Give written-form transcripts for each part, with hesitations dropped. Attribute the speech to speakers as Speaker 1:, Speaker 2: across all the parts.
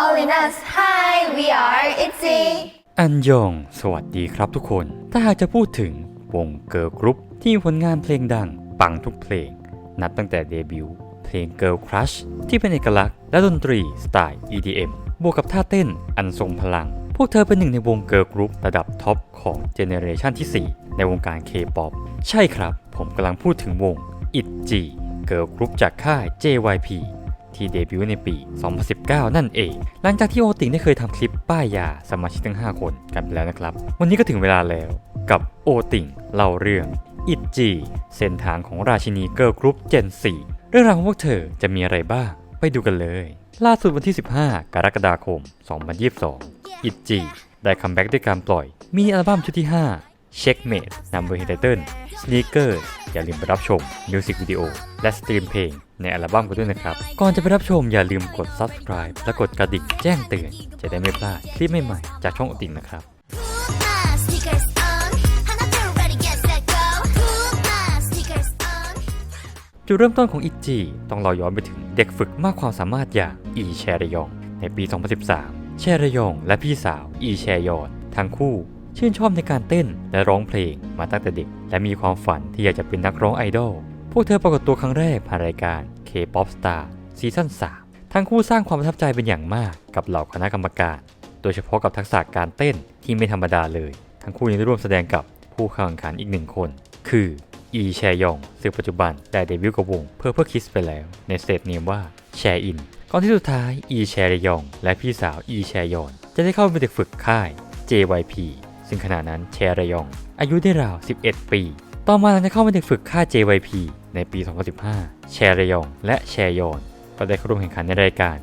Speaker 1: All in us Hi we are ITZY
Speaker 2: อันยองสวัสดีครับทุกคนถ้าหากจะพูดถึงวงเกิร์ลกรุ๊ปที่มีผลงานเพลงดังปังทุกเพลงนับตั้งแต่เดบิวต์เพลง Girl Crush ที่เป็นเอกลักษณ์และดนตรีสไตล์ EDM บวกกับท่าเต้นอันทรงพลังพวกเธอเป็นหนึ่งในวงเกิร์ลกรุ๊ประดับท็อปของเจเนเรชันที่ 4 ในวงการ K-POP ใช่ครับผมกำลังพูดถึงวง ITZY เกิร์ลกรุ๊ปจากค่าย JYPที่เดบิวต์ในปี 2019 นั่นเองหลังจากที่โอติงได้เคยทำคลิปป้ายยาสมาชิกทั้ง 5 คนกันไปแล้วนะครับวันนี้ก็ถึงเวลาแล้วกับโอติงเล่าเรื่อง ITZY เส้นทางของราชินีเกิร์ลกรุ๊ป Gen 4 เรื่องราวของพวกเธอจะมีอะไรบ้างไปดูกันเลยล่าสุดวันที่ 15 กรกฎาคม 2022 ITZY ได้คัมแบ็กด้วยการปล่อยมินิอัลบั้มชุดที่ 5 Checkmate Number Title Sneakers อย่าลืมไปรับชมมิวสิกวิดีโอและสตรีมเพลงในอัลบั้มกันด้วยนะครับก่อนจะไปรับชมอย่าลืมกด Subscribe และกดกระดิ่งแจ้งเตือนจะได้ไม่พลาดคลิปใหม่ๆจากช่องอติงนะครับจุดเริ่มต้นของITZYต้องเราย้อนไปถึงเด็กฝึกมากความสามารถอย่างอีแชรยองในปี 2013 แชรยองและพี่สาวอีแชยอนทั้งคู่ชื่นชอบในการเต้นและร้องเพลงมาตั้งแต่เด็กและมีความฝันที่อยากจะเป็นนักร้องไอดอลพวกเธอปรากฏตัวครั้งแรกผ่านรายการ K-POP Star ซีซั่น 3 ทั้งคู่สร้างความประทับใจเป็นอย่างมากกับเหล่าคณะกรรมการโดยเฉพาะกับทักษะการเต้นที่ไม่ธรรมดาเลยทั้งคู่ยังได้ร่วมแสดงกับผู้เข้าแข่งขันอีกหนึ่งคนคืออีแชยองซึ่งปัจจุบันได้เดบิวต์กับวงPurple Kiss ไปแล้วในสเตจเนมว่าแชอินก่อนที่สุดท้ายอีแชยองและพี่สาวอีแชยอนจะได้เข้าเป็นเด็กฝึกค่าย JYP ซึ่งขณะนั้นแชรยองอายุได้ราว 11 ปีต่อมาหลังจากเข้าเป็นเด็กฝึกค่าย JYP ในปี 2015 แชรยองและแชยอนก็ได้เข้าร่วมแข่งขันในรายการ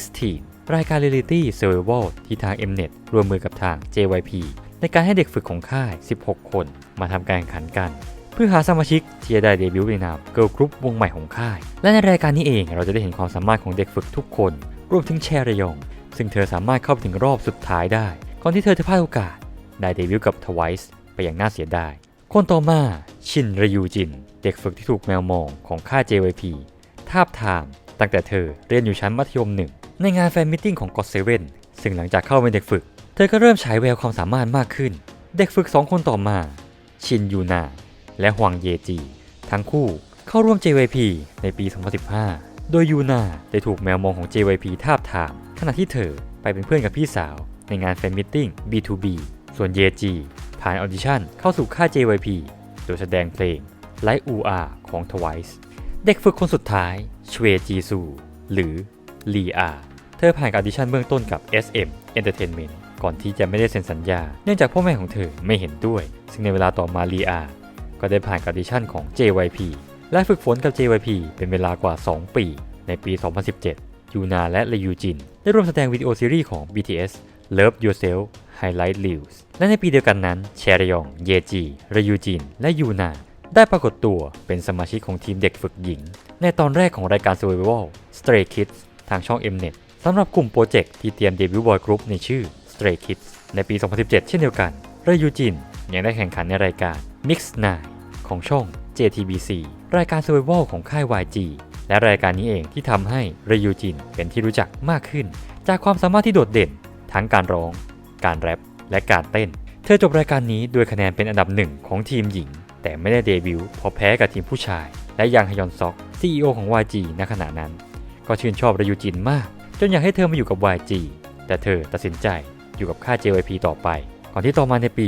Speaker 2: 16 รายการเรียลลิตี้เซอร์ไววัลที่ทาง Mnet ร่วมมือกับทาง JYP ในการให้เด็กฝึกของค่าย 16 คนมาทำการแข่งขันกันเพื่อหาสมาชิกที่จะได้เดบิวต์ในนามเกิร์ลกรุ๊ปวงใหม่ของค่ายและในรายการนี้เองเราจะได้เห็นความสามารถของเด็กฝึกทุกคนรวมถึงแชรยองซึ่งเธอสามารถเข้าไปถึงรอบสุดท้ายได้ก่อนที่เธอจะพลาดโอกาสได้เดบิวต์กับ TWICE ไปอย่างน่าเสียดายคนต่อมาชินรยูจินเด็กฝึกที่ถูกแมวมองของค่าย JYP ทาบทามตั้งแต่เธอเรียนอยู่ชั้นมัธยม 1 ในงานแฟนมิทติ้งของ GOT7 ซึ่งหลังจากเข้าเป็นเด็กฝึกเธอก็เริ่มฉายแววความสามารถมากขึ้นเด็กฝึก2 คนต่อมาชินยูนาและฮวงเยจีทั้งคู่เข้าร่วม JYP ในปี 2015 โดยยูนาได้ถูกแมวมองของ JYP ทาบทามขณะที่เธอไปเป็นเพื่อนกับพี่สาวในงานแฟนมิทติ้ง B2B ส่วนเยจีผ่านออดิชั่นเข้าสู่ค่าย JYP โดยแสดงเพลง Like UR ของ TWICE เด็กฝึกคนสุดท้ายชเวจีซูหรือลีอาเธอผ่านออดิชั่นเบื้องต้นกับ SM Entertainment ก่อนที่จะไม่ได้เซ็นสัญญาเนื่องจากพ่อแม่ของเธอไม่เห็นด้วยซึ่งในเวลาต่อมาลีอาก็ได้ผ่านออดิชั่นของ JYP และฝึกฝนกับ JYP เป็นเวลากว่า 2 ปีในปี 2017 ยูนาและเลยูจินได้ร่วมแสดงวิดีโอซีรีส์ของ BTS Love Yourself Highlight Reels และในปีเดียวกันนั้นแชรยอง เยจี เรยูจิน และยูนาได้ปรากฏตัวเป็นสมาชิกของทีมเด็กฝึกหญิงในตอนแรกของรายการ Survival Stray Kids ทางช่อง Mnet สำหรับกลุ่มโปรเจกต์ที่เตรียมเดบิวต์บอยกรุ๊ปในชื่อ Stray Kids ในปี 2017 เช่นเดียวกันเรยูจินยังได้แข่งขันในรายการ Mix 9 ของช่อง JTBC รายการ Survival ของค่าย YG และรายการนี้เองที่ทำให้เรยูจินเป็นที่รู้จักมากขึ้นจากความสามารถที่โดดเด่นทั้งการร้องการแรปและการเต้นเธอจบรายการนี้ด้วยคะแนนเป็นอันดับ 1 ของทีมหญิงแต่ไม่ได้เดบิวต์เพราะแพ้กับทีมผู้ชายและยังฮยอนซอก CEO ของ YG ณขณะนั้นก็ชื่นชอบเรยูจินมากจนอยากให้เธอมาอยู่กับ YG แต่เธอตัดสินใจอยู่กับค่าย JYP ต่อไปก่อนที่ต่อมาในปี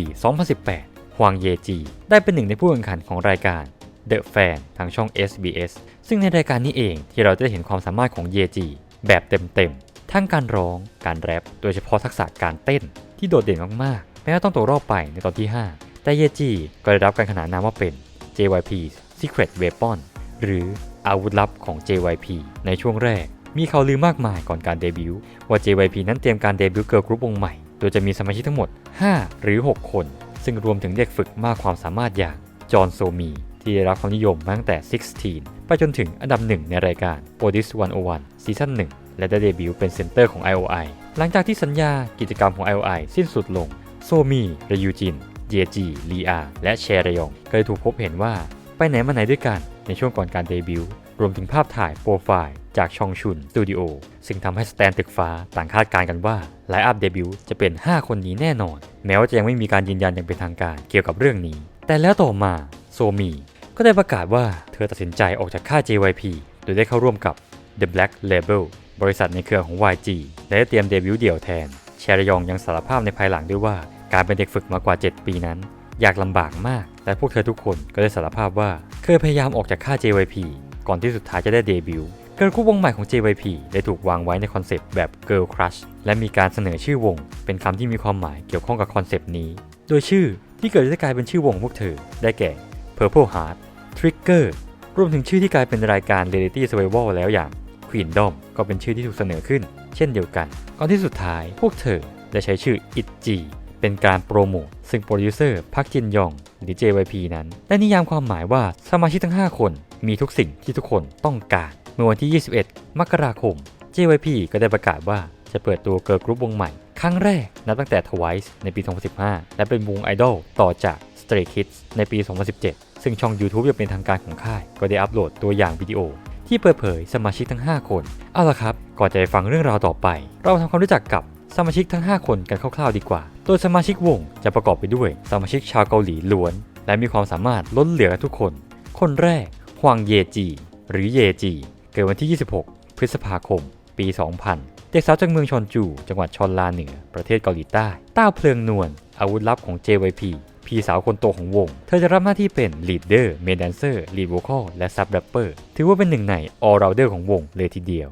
Speaker 2: 2018 ฮวงเยจีได้เป็นหนึ่งในผู้แข่งขันของรายการ The Fan ทางช่อง SBS ซึ่งในรายการนี้เองที่เราจะเห็นความสามารถของเยจีแบบเต็มๆทั้งการร้องการแรปโดยเฉพาะทักษะการเต้นที่โดดเด่นมากๆแม้ว่าต้องตกรอบไปในตอนที่ 5 แต่เยจีก็ได้รับการขนานนามว่าเป็น JYP's Secret Weapon หรืออาวุธลับของ JYP ในช่วงแรกมีข่าวลือมากมายก่อนการเดบิวต์ว่า JYP นั้นเตรียมการเดบิวต์เกิร์ลกรุ๊ปวงใหม่โดยจะมีสมาชิกทั้งหมด 5 หรือ 6 คนซึ่งรวมถึงเด็กฝึกมากความสามารถอย่างจอห์นโซมีที่ได้รับความนิยมมาตั้งแต่ 16 ไปจนถึงอันดับ 1 ในรายการ Produce 101 ซีซั่น 1 และได้เดบิวต์เป็นเซนเตอร์ของ IOI หลังจากที่สัญญากิจกรรมของ IOI สิ้นสุดลงโซมีเรยูจินเยจีลีอาและแชรยองก็ได้ถูกพบเห็นว่าไปไหนมาไหนด้วยกันในช่วงก่อนการเดบิวต์ รวมถึงภาพถ่ายโปรไฟล์จากชองชุนสตูดิโอซึ่งทำให้สแตนตึกฟ้าต่างคาดการณ์กันว่าไลน์อัพเดบิวต์จะเป็น 5 คนนี้แน่นอนแม้ว่าจะยังไม่มีการยืนยันอย่างเป็นทางการเกี่ยวกับเรื่องนี้แต่แล้วต่อมาโซมีก็ได้ประกาศว่าเธอตัดสินใจออกจากค่าย JYP โดยได้เข้าร่วมกับ The Black Label บริษัทในเครือของ YG และได้เตรียมเดบิวต์เดี่ยวแทนแชรยองยังสารภาพในภายหลังด้วยว่าการเป็นเด็กฝึกมากว่า 7 ปีนั้นยากลำบากมากและพวกเธอทุกคนก็ได้สารภาพว่าเคยพยายามออกจากค่าย JYP ก่อนที่สุดท้ายจะได้เดบิวต์เกิร์ลกรุ๊ปวงใหม่ของ JYP ได้ถูกวางไว้ในคอนเซปต์แบบ Girl Crush และมีการเสนอชื่อวงเป็นคำที่มีความหมายเกี่ยวข้องกับคอนเซปต์นี้โดยชื่อที่เกิดจะกลายเป็นชื่อวงของพวกเธอได้แก่ Purple Heart Trigger รวมถึงชื่อที่กลายเป็นรายการ Reality Survival แล้วอย่าง Queendom ก็เป็นชื่อที่ถูกเสนอขึ้นเช่นเดียวกันก่อนที่สุดท้ายพวกเธอได้ใช้ชื่อ ITZY เป็นการโปรโมทซึ่งโปรดิวเซอร์พักจินยองหรือ JYP นั้นได้นิยามความหมายว่าสมาชิกทั้ง 5 คนมีทุกสิ่งที่ทุกคนต้องการเมื่อวันที่ 21 มกราคม JYP ก็ได้ประกาศว่าจะเปิดตัวเกิร์ลกรุ๊ปวงใหม่ครั้งแรกนับตั้งแต่ TWICE ในปี 2015 และเป็นวงไอดอลต่อจาก Stray Kids ในปี 2017 ซึ่งช่อง YouTube อย่างเป็นทางการของค่ายก็ได้อัปโหลดตัวอย่างวิดีโอที่เปิดเผยสมาชิกทั้ง 5 คนเอาล่ะครับก่อนจะไปฟังเรื่องราวต่อไปเราทำความรู้จักกับสมาชิกทั้ง 5 คนกันคร่าวๆดีกว่าโดยสมาชิกวงจะประกอบไปด้วยสมาชิกชาวเกาหลีล้วนและมีความสามารถล้นเหลือทุกคนคนแรกฮวางเยจีหรือเยจีเกิดวันที่ 26 พฤษภาคม ปี 2000 เด็กสาวจากเมืองชอนจูจังหวัดชอนลาเหนือประเทศเกาหลีใต้ต้าเพลิงนวลอาวุธลับของ JYP พี่สาวคนโตของวงเธอจะรับหน้าที่เป็นลีดเดอร์เมนแดนเซอร์ลีดโวคอลและซับแรปเปอร์ถือว่าเป็นหนึ่งในออลราวเดอร์ของวงเลยทีเดียว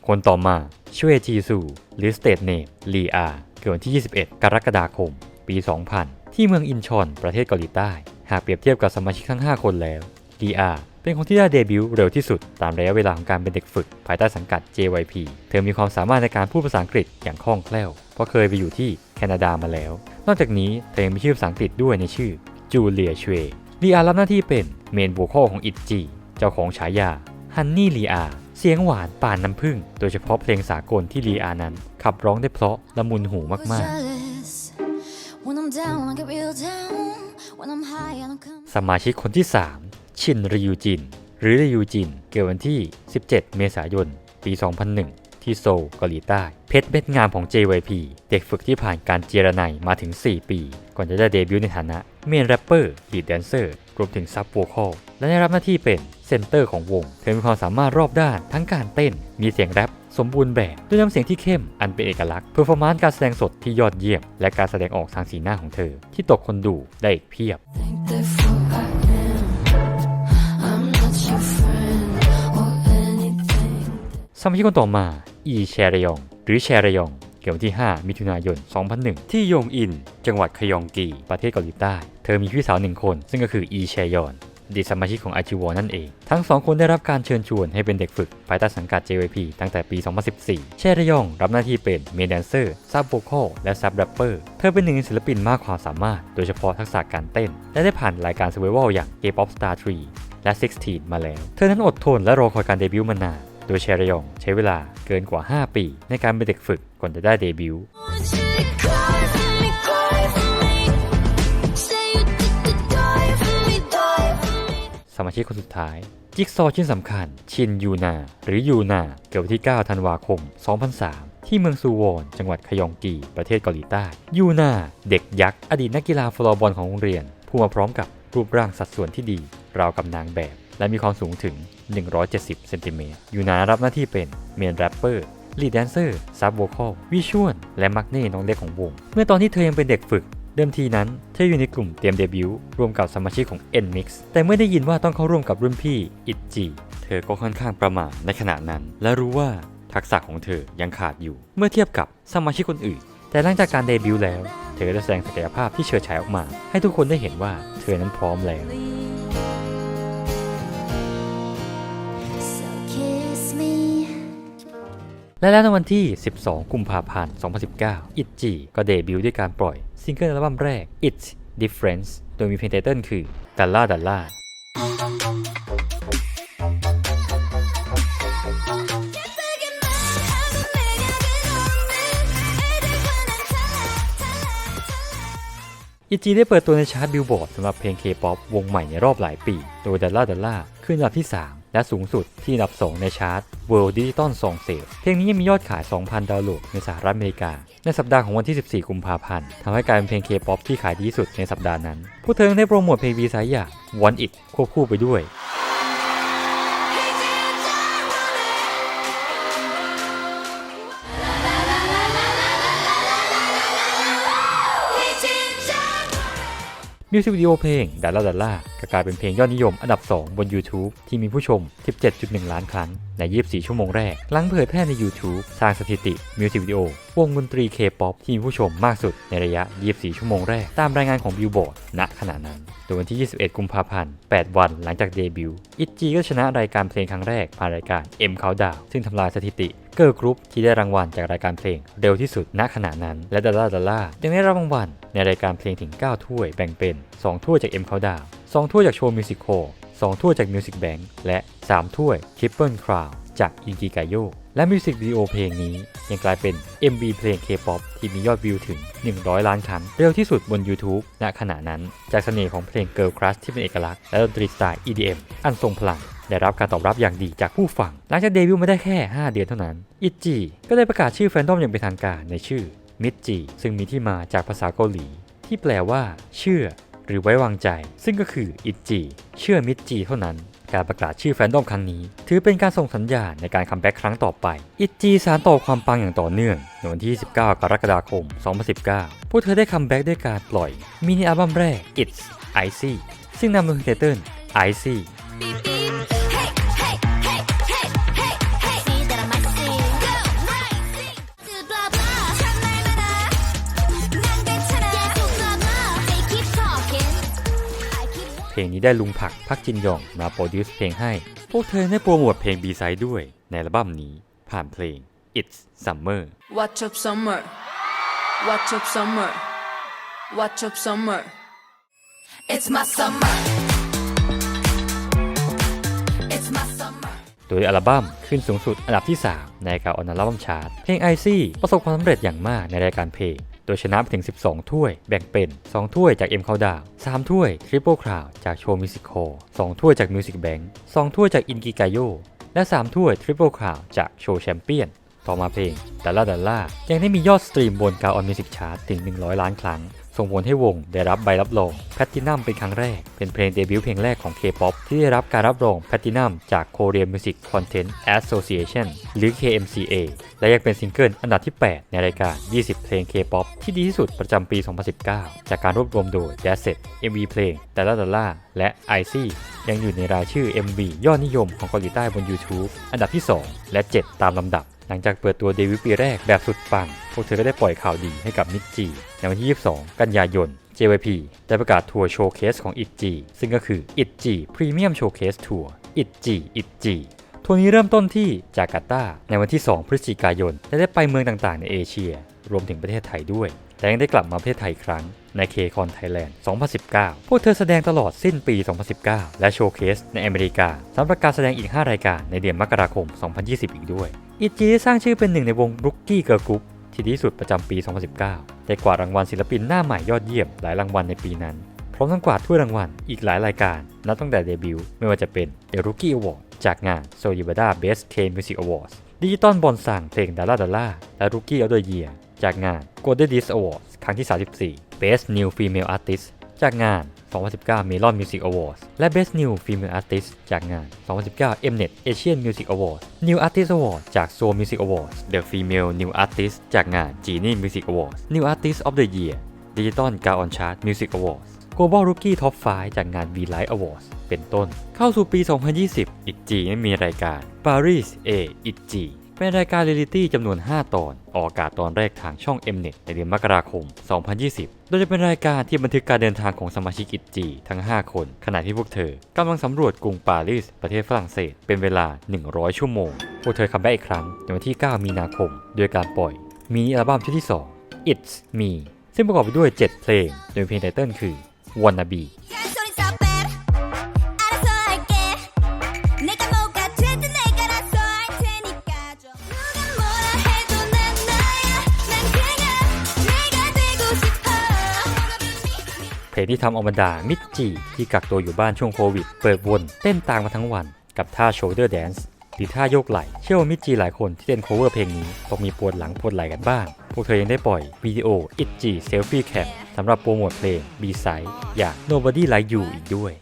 Speaker 2: คนต่อมาช่วยจีซูหรือสเตทเนมลีอาเกิดวันที่ 21 กรกฎาคม ปี 2000 ที่เมืองอินชอนประเทศเกาหลีใต้หากเปรียบเทียบกับสมาชิกทั้ง 5 คนแล้วลีอาเป็นคนที่ได้เดบิวต์เร็วที่สุดตามระยะเวลาของการเป็นเด็กฝึกภายใต้สังกัด JYP เธอมีความสามารถในการพูดภาษาอังกฤษอย่างคล่องแคล่วเพราะเคยไปอยู่ที่แคนาดามาแล้วนอกจากนี้เธอยังมีชื่อภาษาอังกฤษด้วยในชื่อจูเลียชเวลีอารับหน้าที่เป็นเมนโวคอลของอิตจีเจ้าของฉายาฮันนี่ลีอาเสียงหวานป่านน้ำผึ้งโดยเฉพาะเพลงสากลที่ลีอานั้นขับร้องได้เพราะละมุนหูมากๆสมาชิกคนที่ 3 ชินริยูจินหรือริยูจินเกิดวันที่ 17 เมษายน ปี 2001 ที่โซลเกาหลีใต้เพชรเม็ดงามของ JYP เด็กฝึกที่ผ่านการเจรไนมาถึง 4 ปีก่อนจะได้เดบิวต์ในฐานะเมนแรปเปอร์ลีดแดนเซอร์รวมถึงซับโวคอลและได้รับหน้าที่เป็นเซนเตอร์ของวงเธอมีความสามารถรอบด้านทั้งการเต้นมีเสียงแรปสมบูรณ์แบบด้วยน้ำเสียงที่เข้มอันเป็นเอกลักษณ์เพอร์ฟอร์มานซ์การแสดงสดที่ยอดเยี่ยมและการแสดงออกทางสีหน้าของเธอที่ตกคนดูได้อีกเพียบสมาชิกคนต่อมาอีแชรยองหรือแชรยองเกิดวันที่ 5 มิถุนายน 2001 ที่ยงอินจังหวัดคยองกีประเทศเกาหลีใต้เธอมีพี่สาว1 คนซึ่งก็คืออีแชยอนอดีตสมาชิกของไอจิวอนั่นเองทั้ง2 คนได้รับการเชิญชวนให้เป็นเด็กฝึกภายใต้สังกัด JYP ตั้งแต่ปี 2014 แชรยองรับหน้าที่เป็นเมนแดนเซอร์ซับโวคอลและซับแรปเปอร์เธอเป็นหนึ่งในศิลปินมากความสามารถโดยเฉพาะทักษะการเต้นและได้ผ่านรายการ Survival อย่าง K-pop Star 3 และ 16 มาแล้วเธอนั้นอดทนและรอคอยการเดบิวต์มานานโดยแชรยองใช้เวลาเกินกว่า 5 ปีในการเป็นเด็กฝึกก่อนจะได้เดบิวต์สมาชิกคนสุดท้ายจิ๊กซอว์ชิ้นสำคัญชินยูนาหรือยูนาเกิดวันที่ 9 ธันวาคม 2003 ที่เมืองซูวอนจังหวัดคยองกีประเทศเกาหลีใต้ยูนาเด็กยักษ์อดีตนักกีฬาฟลอร์บอลของโรงเรียนผู้มาพร้อมกับรูปร่างสัดส่วนที่ดีราวกับนางแบบและมีความสูงถึง 170 เซนติเมตรยูนารับหน้าที่เป็นเมนแรปเปอร์ลีดแดนเซอร์ซับโวคอลวิชวลและมักเน่น้องเล็กของวงเมื่อตอนที่เธอยังเป็นเด็กฝึกเดิมทีนั้นเธออยู่ในกลุ่มเตรียมเดบิวต์ร่วมกับสมาชิกของ NMIX แต่เมื่อได้ยินว่าต้องเข้าร่วมกับรุ่นพี่ ITZY เธอก็ค่อนข้างประหม่าในขณะนั้นและรู้ว่าทักษะของเธอยังขาดอยู่เมื่อเทียบกับสมาชิกคนอื่นแต่หลังจากการเดบิวต์แล้วเธอได้แสดงศักยภาพที่เฉิดฉายออกมาให้ทุกคนได้เห็นว่าเธอนั้นพร้อมแล้วและแล้วในวันที่ 12 กุมภาพันธ์ 2019 ITZY ก็เดบิวต์ด้วยการปล่อยซิงเกิลอัลบั้มแรก It's Difference โดยมีเพลงไตเติ้ลคือ Dalla Dalla อ ITZY ได้เปิดตัวในชาร์ตบิลบอร์ดสำหรับเพลง K-POP วงใหม่ในรอบหลายปีโดย Dalla ขึ้นอันดับที่ 3 และสูงสุดที่อันดับ 2 ในชาร์ต World Digital Song Sales เพลงนี้ยังมียอดขาย 2,000 ดาวน์โหลดในสหรัฐอเมริกาในสัปดาห์ของวันที่ 14 กุมภาพันธ์ทำให้กลายเป็นเพลง K-POP ที่ขายดีที่สุดในสัปดาห์นั้นพวกเธอได้โปรโมทเพลง B-side อย่าง Want It ควบคู่ไปด้วยมิวสิกวิดีโอเพลง Dalla ก็กลายเป็นเพลงยอดนิยมอันดับ 2 บน YouTube ที่มีผู้ชม 17.1 ล้านครั้งใน 24 ชั่วโมงแรกหลังเผยแพร่ใน YouTube สร้างสถิติมิวสิกวิดีโอวงดนตรี K-POP ที่มีผู้ชมมากสุดในระยะ 24 ชั่วโมงแรกตามรายงานของ Billboard ณ ขณะนั้นโดยวันที่ 21 กุมภาพันธ์ 8 วันหลังจากเดบิวต์ ITZY ก็ชนะรายการเพลงครั้งแรกผ่านรายการ M Countdown ซึ่งทำลายสถิติเกิร์ลกรุ๊ปที่ได้รางวัลจากรายการเพลงเร็วที่สุดณขณะนั้นและ Dalla ยังได้รับรางวัลในรายการเพลงถึง 9 ถ้วยแบ่งเป็น 2 ถ้วยจาก M Countdown 2 ถ้วยจากโชว์มิวสิคโค2 ถ้วยจาก Music Bank และ 3 ถ้วย Triple Crown จาก Inkigayo และมิวสิกวิดีโอเพลงนี้ยังกลายเป็น MV เพลง K-POP ที่มียอดวิวถึง 100 ล้านครั้งเร็วที่สุดบน YouTube ณขณะนั้นจากเสน่ห์ของเพลง Girl Crush ที่เป็นเอกลักษณ์และดนตรีสไตล์ EDM อันทรงพลังได้รับการตอบรับอย่างดีจากผู้ฟังหลังจากเดบิวต์มาได้แค่ 5 เดือนเท่านั้น ITZY ก็ได้ประกาศชื่อแฟนดอมอย่างเป็นทางการในชื่อ MITZY ซึ่งมีที่มาจากภาษาเกาหลีที่แปลว่าเชื่อหรือไว้วางใจซึ่งก็คือ ITZY เชื่อ MITZY เท่านั้นการประกาศชื่อแฟนดอมครั้งนี้ถือเป็นการส่งสัญญาณในการคัมแบ็กครั้งต่อไป ITZY สานต่อความปังอย่างต่อเนื่องในวันที่ 19 กรกฎาคม 2019 พวกเธอได้คัมแบ็กด้วยการปล่อยมินิอัลบั้มแรก It's Icy ซึ่งนำโดยไตเติ้ล Icyเพลงนี้ได้ลุงผักพักจินยองมาโปรดิวซ์เพลงให้พวกเธอได้โปรโมทเพลง B-side ด้วยในอัลบั้มนี้ผ่านเพลง It's Summer
Speaker 3: Watch up summer Watch up summer Watch up summer It's my summer It's my summer
Speaker 2: โดยอัลบั้มขึ้นสูงสุดอันดับที่ 3 ในการออนอัลบั้มชาร์ตเพลง Icy ประสบความสำเร็จอย่างมากในรายการเพลงโดยชนะไปถึง 12 ถ้วยแบ่งเป็น 2 ถ้วยจาก M Countdown 3 ถ้วย Triple Crown จากโชว์มิวสิคโค2 ถ้วยจาก Music Bank 2 ถ้วยจาก Inkigayo และ 3 ถ้วย Triple Crown จากโชว์แชมเปี้ยนต่อมาเพลง Dalla ยังได้มียอดสตรีมบนการออนมิวสิกชาร์ตถึง 100 ล้านครั้งส่งผลให้วงได้รับใบรับรองแพลตตินัมเป็นครั้งแรกเป็นเพลงเดบิวต์เพลงแรกของ K-POP ที่ได้รับการรับรองแพลตตินัมจาก Korean Music Content Association หรือ KMCA และยังเป็นซิงเกิลอันดับที่ 8 ในรายการ 20 เพลง K-POP ที่ดีที่สุดประจำปี 2019 จากการรวบรวมโดย Dasset MV เพลง Dalla และ Icy ยังอยู่ในรายชื่อ MV ยอดนิยมของเกาหลีใต้บน YouTube อันดับที่ 2 และ 7 ตามลำดับหลังจากเปิดตัวเดบิวต์ปีแรกแบบสุดปังพวกเธอก็ได้ปล่อยข่าวดีให้กับ MITZY ในวันที่ 22 กันยายน JYP ได้ประกาศทัวร์โชว์เคสของ ITZY ซึ่งก็คือ ITZY Premium Showcase Tour ITZY ทัวร์นี้เริ่มต้นที่จาการ์ตาในวันที่ 2 พฤศจิกายนและได้ไปเมืองต่างๆในเอเชียรวมถึงประเทศไทยด้วยและยังได้กลับมาประเทศไทยอีกครั้งใน KCON Thailand 2019 พวกเธอแสดงตลอดสิ้นปี 2019 และโชว์เคสในอเมริกาสำหรับการแสดงอีก 5 รายการในเดือนมกราคม 2020 อีกด้วย ITZY ได้สร้างชื่อเป็นหนึ่งในวง Rookie Girl Group ที่ดีที่สุดประจำปี 2019 ได้กวาดรางวัลศิลปินหน้าใหม่ยอดเยี่ยมหลายรางวัลในปีนั้นพร้อมทั้งกวาดถ้วยรางวัลอีกหลายรายการนับตั้งแต่เดบิวต์ไม่ว่าจะเป็น The Rookie Award จากงาน Soyibada Best K Music Awards ดิจิตอลบอลสั่งเพลง Dalla และ Rookie of the Year จากงาน Golden Disc Awards ครั้งที่ 34 Best New Female Artist จากงาน 2019 Melon Music Awards และ Best New Female Artist จากงาน 2019 Mnet Asian Music Awards New Artist Award จาก Seoul Music Awards The Female New Artist จากงาน Genie Music Awards New Artist of the Year Digital Gaon Chart Music Awards Global Rookie Top 5 จากงาน V-Live Awards เป็นต้นเข้าสู่ปี 2020 ITZY ได้มีรายการ Paris A ITZY เป็นรายการเรียลิตี้จำนวน 5 ตอนออกอากาศตอนแรกทางช่อง Mnet ในเดือนมกราคม 2020 โดยจะเป็นรายการที่บันทึกการเดินทางของสมาชิก ITZY ทั้ง 5 คนขณะที่พวกเธอกำลังสำรวจกรุงปารีสประเทศฝรั่งเศสเป็นเวลา 100 ชั่วโมงพวกเธอคัมแบ็กอีกครั้งในวันที่ 9 มีนาคมด้วยการปล่อยมินิอัลบั้มชุดที่ 2 It's Me ซึ่งประกอบไปด้วย 7 เพลงโดยเพลงไตเติ้ลคือ Wanna Be เพลงที่ทำเอาบรรดามิจจิที่กักตัวอยู่บ้านช่วงโควิดเปิดวนเต้นตามมาทั้งวันกับท่า shoulder dance หรือท่าโยกไหล่เชื่อว่ามิจจิหลายคนที่เต้น cover เพลงนี้ต้องมีปวดหลังปวดไหล่กันบ้างพวกเธอยังได้ปล่อยวิดีโอ ITZY Selfie Cam สำหรับโปรโมทเพลง B-Side อย่าง Nobody Like You อีกด้วย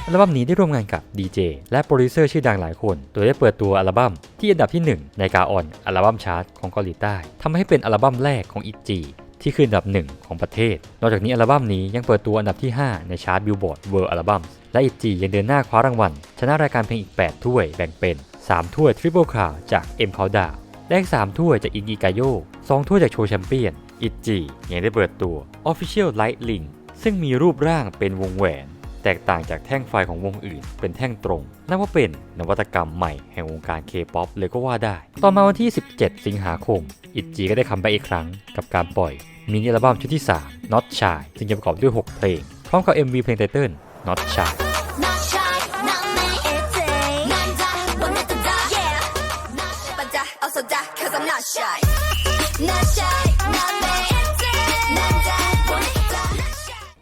Speaker 2: อัลบั้มนี้ได้ร่วมงานกับดีเจและโปรดิวเซอร์ชื่อดังหลายคนโดยได้เปิดตัวอัลบั้มที่อันดับที่ 1 ในกาออนอัลบั้มชาร์ตของเกาหลีใต้ทำให้เป็นอัลบั้มแรกของ ITZY ที่ขึ้นอันดับ 1 ของประเทศนอกจากนี้อัลบั้มนี้ยังเปิดตัวอันดับที่ 5 ในชาร์ต Billboard World Albums และ ITZY ยังเดินหน้าคว้ารางวัลชนะรายการเพลงอีก 8 ถ้วยแบ่งเป็น 3 ถ้วย Triple Crown จาก M Countdown และอีก 3 ถ้วยจาก Inkigayo 2 ถ้วยจากโชว์แชมเปี้ยน ITZY ยังได้เปิดตัว Official Light Link ซึ่งมีรูปร่างเป็นวงแหวนแตกต่างจากแท่งไฟของวงอื่นเป็นแท่งตรงนับว่าเป็นนวัตกรรมใหม่แห่งวงการ K-POP เลยก็ว่าได้ต่อมาวันที่ 17 สิงหาคม ITZY ก็ได้คัมแบ็กอีกครั้งกับการปล่อยมินิอัลบั้มชุดที่ 3 Not Shy ซึ่งจะประกอบด้วย 6 เพลงพร้อมกับ MV เพลงไตเติ้ล Not Shy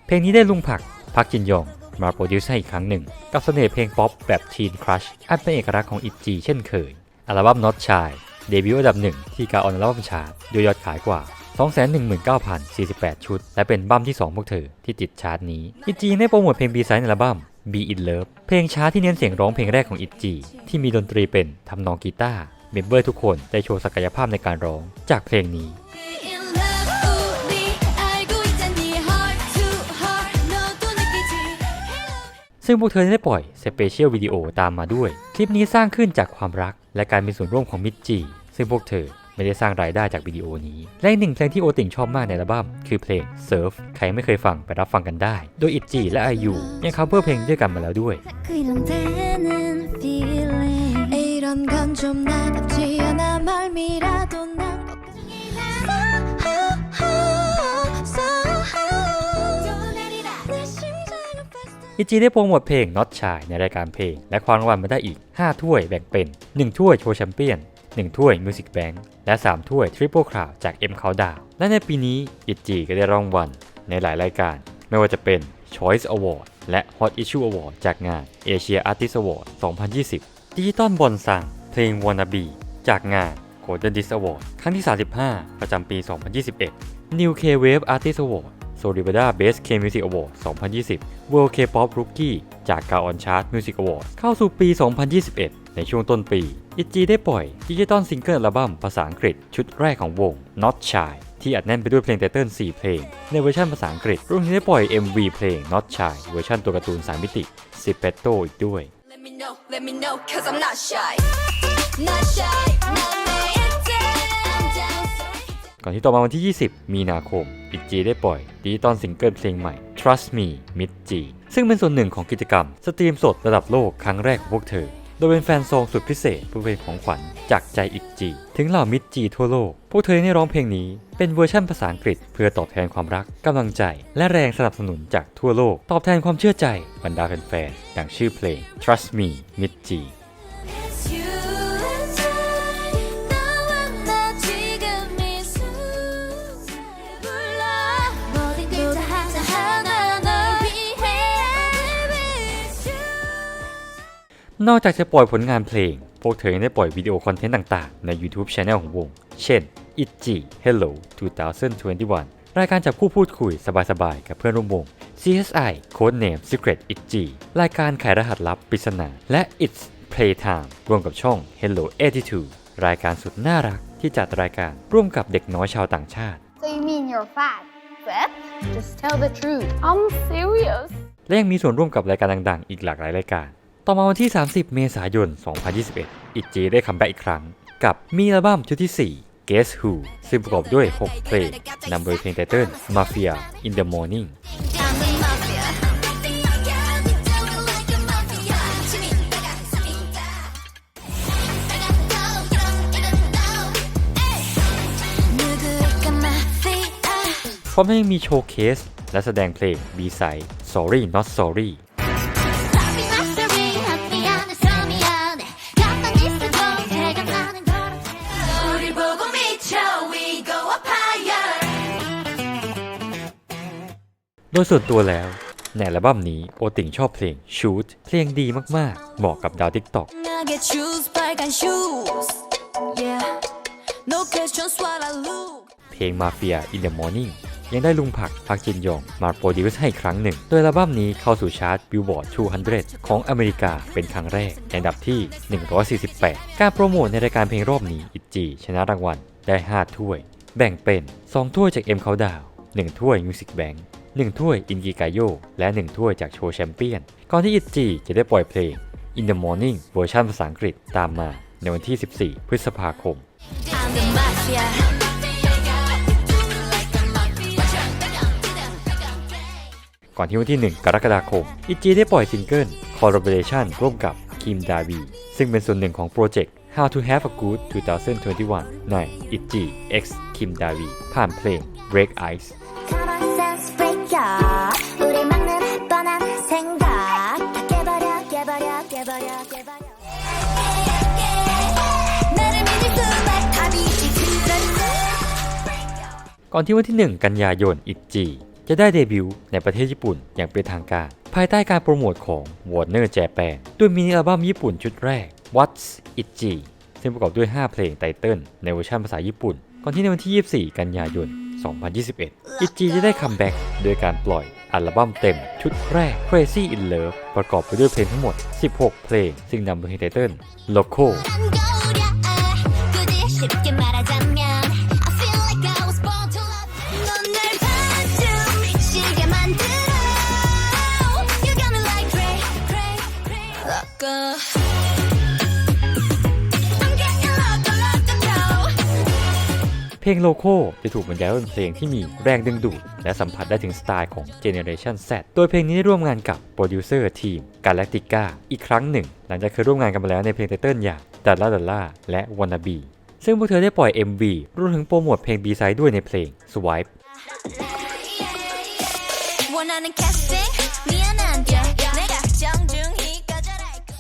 Speaker 2: เพลงนี้ได้ลุงพักจินยองมาโปรดิวซ์ให้อีกครั้งหนึ่งกับเสน่ห์เพลงป๊อปแบบ Teen Crush อันเป็นเอกลักษณ์ของ ITZY เช่นเคยอัลบั้ม Not Shy เดบิวต์อันดับ 1 ที่กาออนอัลบั้มชาร์ตด้วยยอดขายกว่า 219,048 ชุดและเป็นบั้มที่ 2 พวกเธอที่ติดชาร์ตนี้ ITZY ได้โปรโมทเพลง B-Side ในอัลบั้ม Be In Love เพลงช้าที่เน้นเสียงร้องเพลงแรกของ ITZY ที่มีดนตรีเป็นทำนองกีตาร์เมมเบอร์ทุกคนได้โชว์ศักยภาพในการร้องจากเพลงนี้ซึ่งพวกเธอได้ปล่อยสเปเชียลวิดีโอตามมาด้วยคลิปนี้สร้างขึ้นจากความรักและการมีส่วนร่วมของมิจจิซึ่งพวกเธอไม่ได้สร้างรายได้จากวิดีโอนี้และอีกหนึ่งเพลงที่โอติ่งชอบมากในอัลบั้มคือเพลง Surf ใครไม่เคยฟังไปรับฟังกันได้โดย ITZY และ IU ยังคัฟเวอร์เพลงด้วยกันมาแล้วด้วยITZY ได้โปรโมทเพลง Not Shy ในรายการเพลงและคว้ารางวัลมาได้อีก 5 ถ้วยแบ่งเป็น 1 ถ้วยโชว์แชมเปี้ยน 1 ถ้วย Music Bank และ 3 ถ้วย Triple Crown จาก M Countdown และในปีนี้ ITZY ก็ได้รางวัลในหลายรายการไม่ว่าจะเป็น Choice Award และ Hot Issue Award จากงาน Asia Artist Award 2020 Digital Bonsang เพลง Wannabe จากงาน Golden Disc Award ครั้งที่ 35 ประจำปี 2021 New K-Wave Artist Award Solibada Best K-Music Award 2020 World K-Pop Rookie จาก Gaon Chart Music Award เข้าสู่ปี 2021 ในช่วงต้นปี ITZY ได้ปล่อยดิจิตอลซิงเกิลอัลบั้มภาษาอังกฤษชุดแรกของวง Not Shy ที่อัดแน่นไปด้วยเพลงไตเติ้ล 4 เพลงในเวอร์ชันภาษาอังกฤษรวมถึงได้ปล่อย MV เพลง Not Shy เวอร์ชันตัวการ์ตูน 3 มิติ Sepetto อีกด้วย
Speaker 3: Let me know, 'cause I'm not shy. Not shy, not me, it's it.
Speaker 2: ก่อนที่ต่อมาวันที่ 20 มีนาคม ITZY ได้ปล่อยดิจิตอลซิงเกิลเพลงใหม่ Trust Me MITZY ซึ่งเป็นส่วนหนึ่งของกิจกรรมสตรีมสดระดับโลกครั้งแรกของพวกเธอโดยเป็นแฟนซองสุดพิเศษเพื่อเป็นของขวัญจากใจITZYถึงเหล่ามิจจิทั่วโลกพวกเธอได้ร้องเพลงนี้เป็นเวอร์ชันภาษาอังกฤษเพื่อตอบแทนความรักกำลังใจและแรงสนับสนุนจากทั่วโลกตอบแทนความเชื่อใจบรรดาแฟนๆอย่างชื่อเพลง Trust Me MITZYนอกจากจะปล่อยผลงานเพลงพวกเธอยังได้ปล่อยวิดีโอคอนเทนต์ต่างๆใน YouTube Channel ของวงเช่น ITZY Hello 2021 รายการจับคู่พูดคุยสบายๆกับเพื่อนร่วมวง CSI Codename Secret ITZY รายการไขรหัสลับปริศนาและ It's Playtime รวมกับช่อง Hello Attitude รายการสุดน่ารักที่จัดรายการร่วมกับเด็กน้อยชาวต่างชาติ
Speaker 1: So you mean you're fat? Fat? Just tell the truth. I'm serious.
Speaker 2: และยังมีส่วนร่วมกับรายการดังๆอีกหลากหลายรายการต่อมาวันที่ 30 เมษายน 2021 ITZY ได้คัมแบ็กอีกครั้งกับมีอัลบั้มชุดที่ 4 Guess Who ซึ่งประกอบด้วย 6 เพลงนำโดยเพลงไตเติ้ล Mafia in the Morning พร้อมทั้งยังมีโชว์เคสและแสดงเพลง B-Side Sorry Not Sorry โดยส่วนตัวแล้วในอัลบั้มนี้โอติงชอบเพลง Shoot เพลงดีมากๆเหมาะกับดาว TikTok
Speaker 3: 나게 shoes 빨간 shoes yeah no questions what I look
Speaker 2: เพลง Mafia in the Morning ยังได้ลุงผักพักจินยองมาโปรดิวซ์ให้อีกครั้งหนึ่งโดยอัลบั้มนี้เข้าสู่ชาร์ต Billboard 200 ของอเมริกาเป็นครั้งแรกในอันดับที่ 148 การโปรโมทในรายการเพลงรอบนี้อิจิชนะรางวัลได้ 5 ถ้วยแบ่งเป็น 2 ถ้วยจาก M Countdown 1 ถ้วย Music Bank 1 ถ้วย อินกิกายโยและ 1 ถ้วยจากโชว์แชมเปี้ยนก่อนที่อิจิจะได้ปล่อยเพลง In the Morning เวอร์ชันภาษาอังกฤษตามมาในวันที่ 14 พฤษภาคม
Speaker 3: I'm the mafia
Speaker 2: ก่อนที่วันที่ 1 กรกฎาคมอิจิได้ปล่อยซิงเกิล Collaboration ร่วมกับคิมดาวีซึ่งเป็นส่วนหนึ่งของโปรเจกต์ How to Have a Good 2021 ใน ITZY X Kim Davi ผ่านเพลง Break Ice
Speaker 4: Common sense breaker 우리 막는 뻔한 생각 다 깨버려 깨버려 깨버려 깨버려 나를 믿을 수만 답이지 그런데
Speaker 2: ก่อนที่วันที่ 1 กันยายนอิจิจะได้เดบิวต์ในประเทศญี่ปุ่นอย่างเป็นทางการภายใต้การโปรโมทของ Warner Japan ด้วยมินิอัลบั้มญี่ปุ่นชุดแรก What's ITZY ซึ่งประกอบด้วย 5 เพลงไตเติ้ลในเวอร์ชันภาษาญี่ปุ่นก่อนที่ในวันที่ 24 กันยายน 2021 อิจิจะได้คัมแบ็กโดยการปล่อยอัลบั้มเต็มชุดแรก Crazy in Love ประกอบไปด้วยเพลงทั้งหมด 16 เพลงซึ่งนำโดยเพลงไตเติ้ล Loco
Speaker 4: 난 거울이야 굳이 쉽게 말하자면 I feel like I was born to love you 넌 날 반쯤 미치게 만들어 You got me like cray cray cray
Speaker 3: loco
Speaker 4: I'm getting loco loco loco
Speaker 2: เพลง Loco จะถูกบรรยายว่าเป็นเพลงที่มีแรงดึงดูดและสัมผัสได้ถึงสไตล์ของ Generation Z โดยเพลงนี้ได้ร่วมงานกับโปรดิวเซอร์ทีม Galactica อีกครั้งหนึ่งหลังจากเคยร่วมงานกันมาแล้วในเพลงไตเติ้ลอย่าง Dalla Dalla และ Wannabe ซึ่งพวกเธอได้ปล่อย MV รวมถึงโปรโมทเพลง B-side ด้วยในเพลง Swipe
Speaker 4: 원하는 casting 미안한데 내가 정중히 거절할게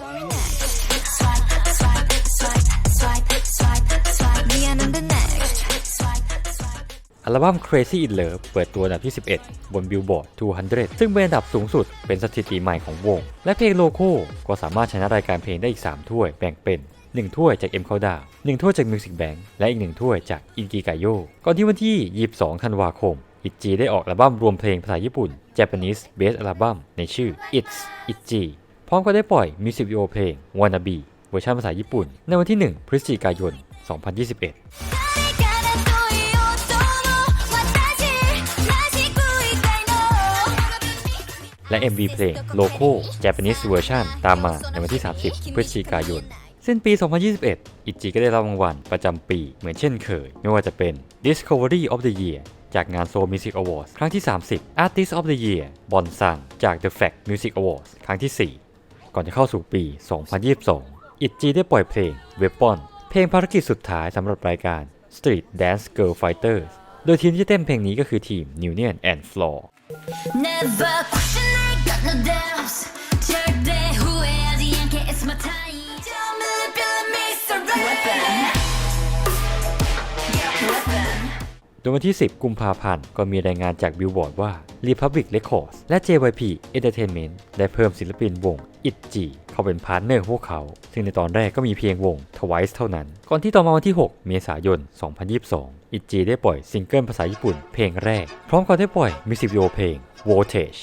Speaker 4: Swipe swipe swipe swipe swipe swipe 미안한데 next Swipe swipe
Speaker 2: อัลบั้ม Crazy in Love เปิดตัวอันดับที่ 11 บน Billboard 200 ซึ่งเป็นอันดับสูงสุดเป็นสถิติใหม่ของวงและเพลง Loco ก็สามารถชนะรายการเพลงได้อีก 3 ถ้วยแบ่งเป็น 1 ถ้วยจาก M Countdown 1 ถ้วยจาก Music Bank และอีก 1 ถ้วยจาก อินกิกายโยก่อนที่วันที่ 22 ธันวาคมอิจิได้ออกอัลบั้มรวมเพลงภาษาญี่ปุ่น Japanese Based Album ในชื่อ It's ITZY พร้อมกับได้ปล่อยมิวสิกวิดีโอเพลง Wannabe เวอร์ชันภาษาญี่ปุ่นในวันที่ 1 พฤศจิกายน 2021 และ MV เพลง Loco Japanese Version ตามมาในวันที่ 30 พฤศจิกายนสิ้นปี 2021 อิจิก็ได้รับรางวัลประจำปีเหมือนเช่นเคยไม่ว่าจะเป็น Discovery of the Year จากงาน Seoul Music Awards ครั้งที่ 30 Artist of the Year บอนซังจาก The Fact Music Awards ครั้งที่ 4 ก่อนจะเข้าสู่ปี 2022 อิจิได้ปล่อยเพลง Weapon เพลงภารกิจสุดท้ายสำหรับรายการ Street Dance Girl Fighters โดยทีมที่เต้นเพลงนี้ก็คือทีม Union and Floor
Speaker 4: Never question I got no doubts 절대 후회하지 않게 it's my time Don't believe me surrender Weapon
Speaker 2: โดยวันที่ 10 กุมภาพันธ์ก็มีรายงานจาก Billboard ว่า Republic Records และ JYP Entertainment ได้เพิ่มศิลปินวง ITZY เข้าเป็นพาร์ทเนอร์พวกเขา ซึ่งในตอนแรกก็มีเพียงวง Twice เท่านั้น ก่อนที่ต่อมาวันที่ 6 เมษายน 2022 ITZY ได้ปล่อยซิงเกิลภาษาญี่ปุ่นเพลงแรก พร้อมกับได้ปล่อยมิวสิกวิดีโอเพลง Voltage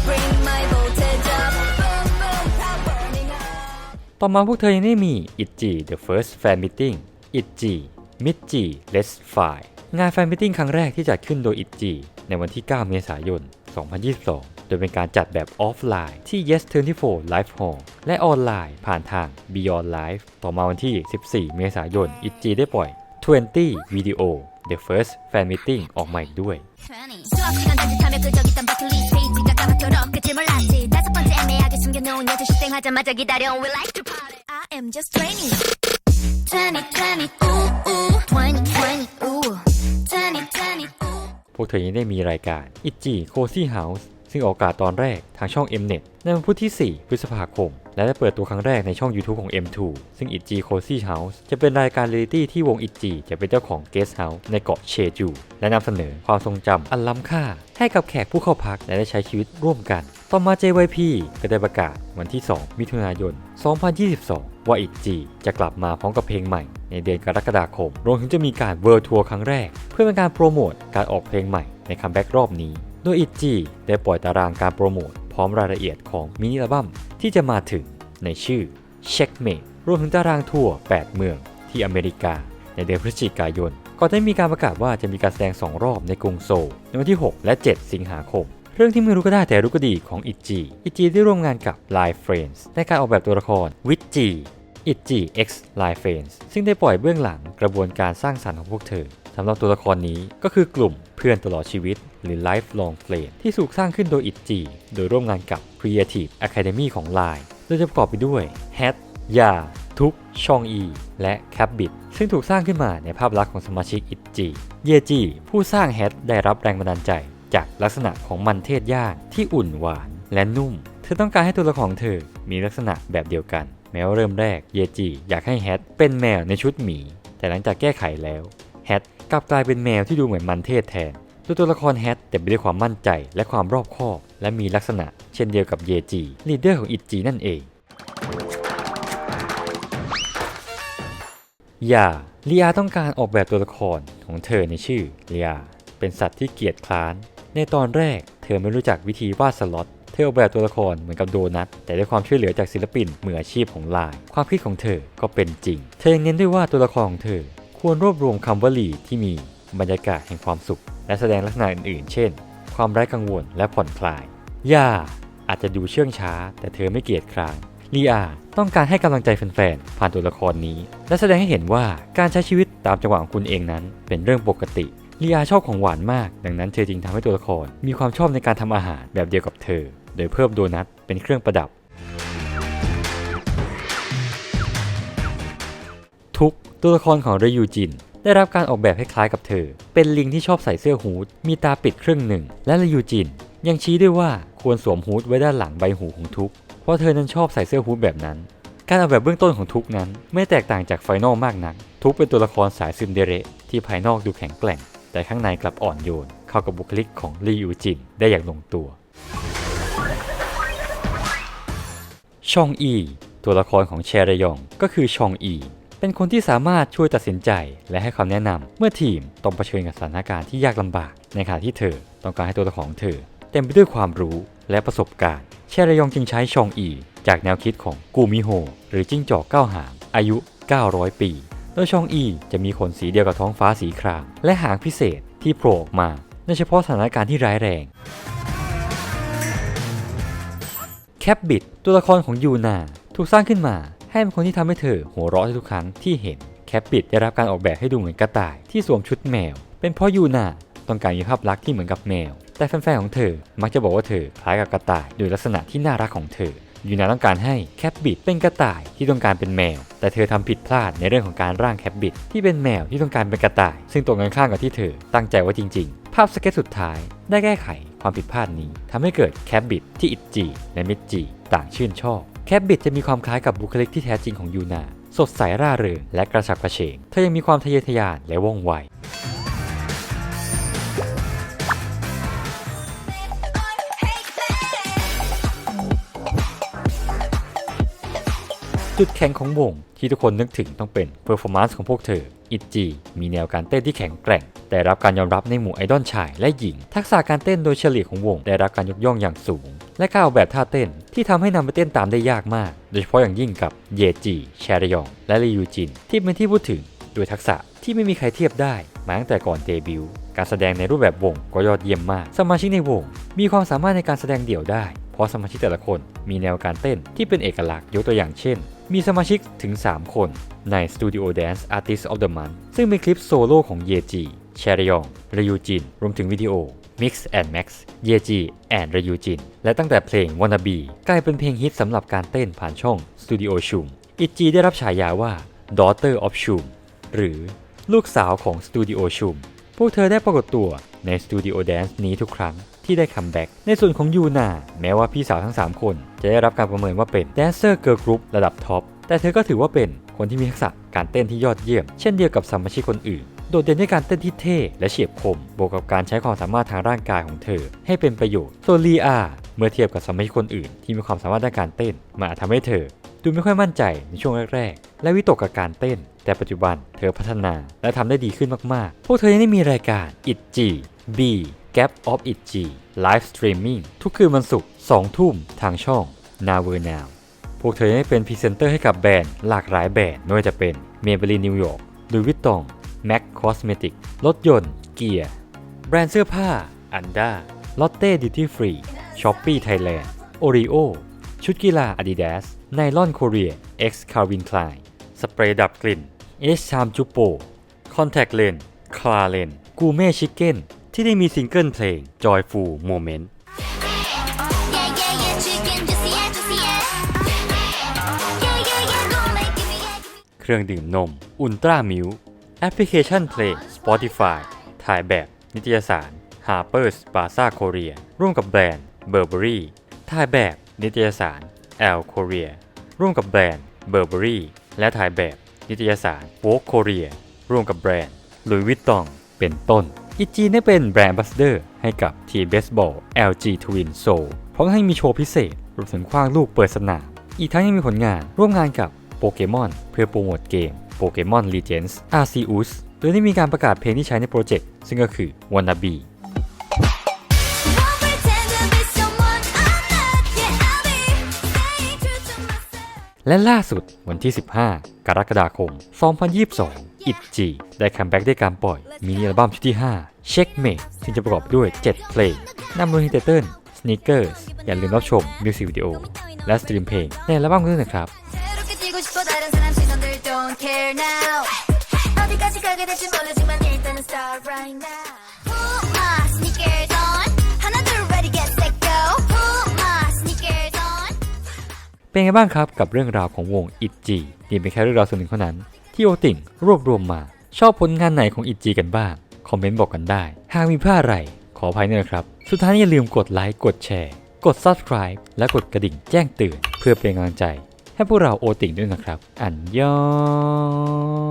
Speaker 4: Bring my voltage up Boom boom power burning up
Speaker 2: ต่อมาพวกเธอยังได้มี ITZY The First Fan Meeting ITZY MITZY Let's Fly งานแฟนมิทติ้งครั้งแรกที่จัดขึ้นโดย ITZY ในวันที่ 9 เมษายน 2022 โดยเป็นการจัดแบบออฟไลน์ที่ Yes 24 Live Hall และออนไลน์ผ่านทาง Beyond Live ต่อมาวันที่ 14 เมษายน ITZY ได้ปล่อย 20 Video The First Fan Meeting ออกมาอีกด้วย
Speaker 4: 수업 시간 자칫하면 그저 있던 버킷리스트 페이지가 까맣도록 끝을 몰랐지 5번째 애매하게 숨겨놓은 12시 땡 하자마자 기다려 We like to party I am just training 2020 ooh ooh 2020 ooh 2020 ooh
Speaker 2: พวกเธอยังได้มีรายการ ITZY Cozy House ซึ่งออกอากาศตอนแรกทางช่อง Mnet ในวันพุธที่ 4 พฤษภาคม และได้เปิดตัวครั้งแรกในช่อง YouTube ของ M2 ซึ่ง ITZY Cozy House จะเป็นรายการเรียลิตี้ที่วง ITZY จะเป็นเจ้าของ Guest House ในเกาะเชจูและนำเสนอความทรงจำอันล้ำค่าให้กับแขกผู้เข้าพักและได้ใช้ชีวิตร่วมกันต่อมา JYP ก็ได้ประกาศวันที่ 2 มิถุนายน 2022 ว่า ITZY จะกลับมาพร้อมกับเพลงใหม่ในเดือนกรกฎาคมรวมถึงจะมีการเวิลด์ทัวร์ครั้งแรกเพื่อเป็นการโปรโมทการออกเพลงใหม่ในคัมแบ็กรอบนี้โดย ITZY ได้ปล่อยตารางการโปรโมทพร้อมรายละเอียดของมินิอัลบั้มที่จะมาถึงในชื่อ Checkmate รวมถึงตารางทัวร์ 8 เมืองที่อเมริกาในเดือนพฤศจิกายนก่อนได้มีการประกาศว่าจะมีการแสดง 2 รอบในกรุงโซลในวันที่ 6 และ 7 สิงหาคมเรื่องที่ไม่รู้ก็ได้แต่รู้ก็ดีของ ITZY ได้ร่วมงานกับ Line Friends ในการออกแบบตัวละคร Witchy ITZY X Line Friends ซึ่งได้ปล่อยเบื้องหลังกระบวนการสร้างสรรค์ของพวกเธอสำหรับตัวละครนี้ก็คือกลุ่มเพื่อนตลอดชีวิตหรือ Lifelong Friends ที่ถูกสร้างขึ้นโดย ITZY โดยร่วมงานกับ Creative Academy ของ Line โดยจะประกอบไปด้วย Hat ยาทุกชองอีและแคปบิดซึ่งถูกสร้างขึ้นมาในภาพลักษณ์ของสมาชิก ITZY เยจีผู้สร้าง Hat ได้รับแรงบันดาลใจจากลักษณะของมันเทศย่างที่อุ่นหวานและนุ่มเธอต้องการให้ตัวละครของเธอมีลักษณะแบบเดียวกันแม้ว่าเริ่มแรกเยจีอยากให้แฮทเป็นแมวในชุดหมีแต่หลังจากแก้ไขแล้วแฮทกลับกลายเป็นแมวที่ดูเหมือนมันเทศแทนโดยตัวละครแฮทเต็มไปด้วยความมั่นใจและความรอบคอบและมีลักษณะเช่นเดียวกับเยจีลีดเดอร์ของ ITZY นั่นเองลีอาต้องการออกแบบตัวละครของเธอในชื่อลีอาเป็นสัตว์ที่เกียจคร้านในตอนแรกเธอไม่รู้จักวิธีวาดสล็อตเธอออกแบบตัวละครเหมือนกับโดนัทแต่ด้วยความช่วยเหลือจากศิลปินมืออาชีพของไลน์ความคิดของเธอก็เป็นจริงเธอยังเน้นด้วยว่าตัวละครของเธอควรรวบรวมคำวลีที่มีบรรยากาศแห่งความสุขและแสดงลักษณะอื่นๆเช่นความไร้กังวลและผ่อนคลายอาจจะดูเชื่องช้าแต่เธอไม่เกียจคร้านลีอาต้องการให้กำลังใจแฟนๆผ่านตัวละครนี้และแสดงให้เห็นว่าการใช้ชีวิตตามจังหวะของคุณเองนั้นเป็นเรื่องปกติลีอาชอบของหวานมากดังนั้นเธอจึงทำให้ตัวละครมีความชอบในการทำอาหารแบบเดียวกับเธอโดยเพิ่มโดนัทเป็นเครื่องประดับทุกตัวละครของเรยูจินได้รับการออกแบบให้คล้ายกับเธอเป็นลิงที่ชอบใส่เสื้อฮูดมีตาปิดครึ่งหนึ่งและเรยูจินยังชี้ด้วยว่าควรสวมฮูดไว้ด้านหลังใบหูของทุกเพราะเธอนั้นชอบใส่เสื้อฮูดแบบนั้นการออกแบบเบื้องต้นของทุกนั้นไม่แตกต่างจากไฟนอลมากนักทุกเป็นตัวละครสายซึนเดเระที่ภายนอกดูแข็งแกร่งแต่ข้างในกลับอ่อนโยนเข้ากับบุคลิกของเรยูจินได้อย่างลงตัวชองอีตัวละครของแชรยองก็คือชองอีเป็นคนที่สามารถช่วยตัดสินใจและให้คำแนะนำเมื่อทีมต้องเผชิญกับสถานการณ์ที่ยากลำบากในขณะที่เธอต้องการให้ตัวละครของเธอเต็มไปด้วยความรู้และประสบการณ์แชรยองจึงใช้ชองอีจากแนวคิดของกูมิโฮหรือจิ้งจอก9 หางอายุ900 ปีโดยชองอีจะมีขนสีเดียวกับท้องฟ้าสีครามและหางพิเศษที่โผล่ออกมาโดยเฉพาะสถานการณ์ที่ร้ายแรงแคปบิดตัวละครของยูนาถูกสร้างขึ้นมาให้เป็นคนที่ทำให้เธอหัวเราะทุกครั้งที่เห็นแคปบิดได้รับการออกแบบให้ดูเหมือนกระต่ายที่สวมชุดแมวเป็นเพราะยูนาต้องการมีภาพลักษณ์ที่เหมือนกับแมวแต่แฟนๆของเธอมักจะบอกว่าเธอคล้ายกับกระต่ายโดยลักษณะที่น่ารักของเธอยูนาต้องการให้แคปบิดเป็นกระต่ายที่ต้องการเป็นแมวแต่เธอทำผิดพลาดในเรื่องของการร่างแคปบิดที่เป็นแมวที่ต้องการเป็นกระต่ายซึ่งตรงกันข้ามกับที่เธอตั้งใจไว้จริงๆภาพสเก็ตสุดท้ายได้แก้ไขความผิดพลาดนี้ทำให้เกิดแคปบิดที่ITZYและMITZYต่างชื่นชอบแคปบิดจะมีความคล้ายกับบุคลิกที่แท้จริงของยูนาสดใสร่าเริงและกระฉับกระเฉงเธอยังมีความทะเยอทะยานและว่องไวจุดแข็งของวงที่ทุกคนนึกถึงต้องเป็นเพอร์ฟอร์แมนซ์ของพวกเธอITZYมีแนวการเต้นที่แข็งแกร่งได้รับการยอมรับในหมู่ไอดอลชายและหญิงทักษะการเต้นโดยเฉลี่ยของวงได้รับการยกย่องอย่างสูงและการออกแบบท่าเต้นที่ทำให้นำไปเต้นตามได้ยากมากโดยเฉพาะอย่างยิ่งกับเยจีแชรยองและเรยูจินที่เป็นที่พูดถึงด้วยทักษะที่ไม่มีใครเทียบได้มาตั้งแต่ก่อนเดบิวต์การแสดงในรูปแบบวงก็ยอดเยี่ยมมากสมาชิกในวงมีความสามารถในการแสดงเดี่ยวได้เพราะสมาชิกแต่ละคนมีแนวการเต้นที่เป็นเอกลักษณ์ยกตัวอย่างเช่นมีสมาชิกถึง3 คนใน Studio Dance Artist of the Month ซึ่งมีคลิปโซโล่ของเยจีแชรยองเรยูจินรวมถึงวิดีโอ Mix and Max เยจีแอนเรยูจินและตั้งแต่เพลง Wanna Be กลายเป็นเพลงฮิตสำหรับการเต้นผ่านช่อง Studio Shum ITZYได้รับฉายาว่า Daughter of Shum หรือลูกสาวของ Studio Shum พวกเธอได้ปรากฏตัวใน Studio Dance นี้ทุกครั้งที่ ที่ได้คัมแบ็กในส่วนของยูนาแม้ว่าพี่สาวทั้ง3คนจะได้รับการประเมินว่าเป็นแดนเซอร์เกิร์ลกรุ๊ประดับท็อปแต่เธอก็ถือว่าเป็นคนที่มีทักษะการเต้นที่ยอดเยี่ยมเช่นเดียวกับสมาชิกคนอื่นโดดเด่นด้วยการเต้นที่เท่และเฉียบคมบวกกับการใช้ความสามารถทางร่างกายของเธอให้เป็นประโยชน์ส่วนลีอาเมื่อเทียบกับสมาชิกคนอื่นที่มีความสามารถด้านการเต้นมันอาจทำให้เธอดูไม่ค่อยมั่นใจในช่วงแรกๆและวิตกกับการเต้นแต่ปัจจุบันเธอพัฒนาและทำได้ดีขึ้นมากๆพวกเธอยังได้มีรายการ ITZY B Gap of ITZY Live Streaming ทุกคืนวันศุกร์ 2 ทุ่มทางช่อง Now Now พวกเธอยังได้เป็นพรีเซนเตอร์ให้กับแบรนด์หลากหลายแบรนด์ไม่ว่าจะเป็น Maybelline New York Louis Vuitton MAC Cosmetics รถยนต์เกียร์แบรนด์เสื้อผ้า Anda Lotte Duty Free Shopee Thailand Oreo ชุดกีฬา Adidas Nylon Korea X Calvin Klein สเปรย์ดับกลิ่น H Charm Jupo Contact Lens Clarins Gourmet Chicken ที่ได้มีซิงเกิลเพลง Joyful Moment
Speaker 4: Yeah yeah yeah chicken juicy yeah juicy yeah Yeah yeah yeah go make it yeah
Speaker 2: เครื่องดื่มนม Ultra Milk แอปพลิเคชันเพลง Spotify ถ่ายแบบนิตยสาร Harper's Bazaar Korea ร่วมกับแบรนด์ Burberry ถ่ายแบบนิตยสาร Elle Korea ร่วมกับแบรนด์ Burberry และถ่ายแบบนิตยสาร Vogue Korea ร่วมกับแบรนด์ Louis Vuitton เป็นต้นITZYได้เป็นแบรนด์แอมบาสเดอร์ให้กับทีมเบสบอล LG Twin Seoul พร้อมทั้งมีโชว์พิเศษรวมถึงขว้างลูกเปิดสนามอีกทั้งยังมีผลงานร่วมงานกับโปเกมอนเพื่อโปรโมทเกม Pokemon Legends Arceus โดยได้มีการประกาศเพลงที่ใช้ในโปรเจกต์ซึ่งก็คือ Wannabe
Speaker 4: Won't pretend to be someone I'm not yeah I'll be staying true to myself
Speaker 2: และล่าสุดวันที่ 15 กรกฎาคม 2022 ITZY ได้คัมแบ็กด้วยการปล่อยมินิอัลบั้มชุดที่ 5 Checkmate ซึ่งจะประกอบด้วย 7 เพลงนำโดย Hinterton Sneakers อย่าลืมรับชมมิวสิกวิดีโอและสตรีมเพลงในอัลบั้มด้วยนะครับ
Speaker 4: 새롭게 뛰고 싶어 다른 사람 시선들 don't care now 어디까지 가게 될지 모르지만 일단은 start right now Put my sneakers on 하나 둘 ready get set go Put my sneakers on
Speaker 2: เป็นไงบ้างครับกับเรื่องราวของวง ITZY นี่เป็นแค่เรื่องราวส่วนหนึ่งเท่านั้นที่โอติ่งรวบรวมมาชอบผลงานไหนของ ITZY กันบ้างคอมเมนต์บอกกันได้หากมีพลาดอะไรขออภัยด้วยนะครับสุดท้ายอย่าลืมกดไลค์กดแชร์กด Subscribe และกดกระดิ่งแจ้งเตือนเพื่อเป็นกำลังใจให้พวกเราโอติ่งด้วยนะครับอันยอง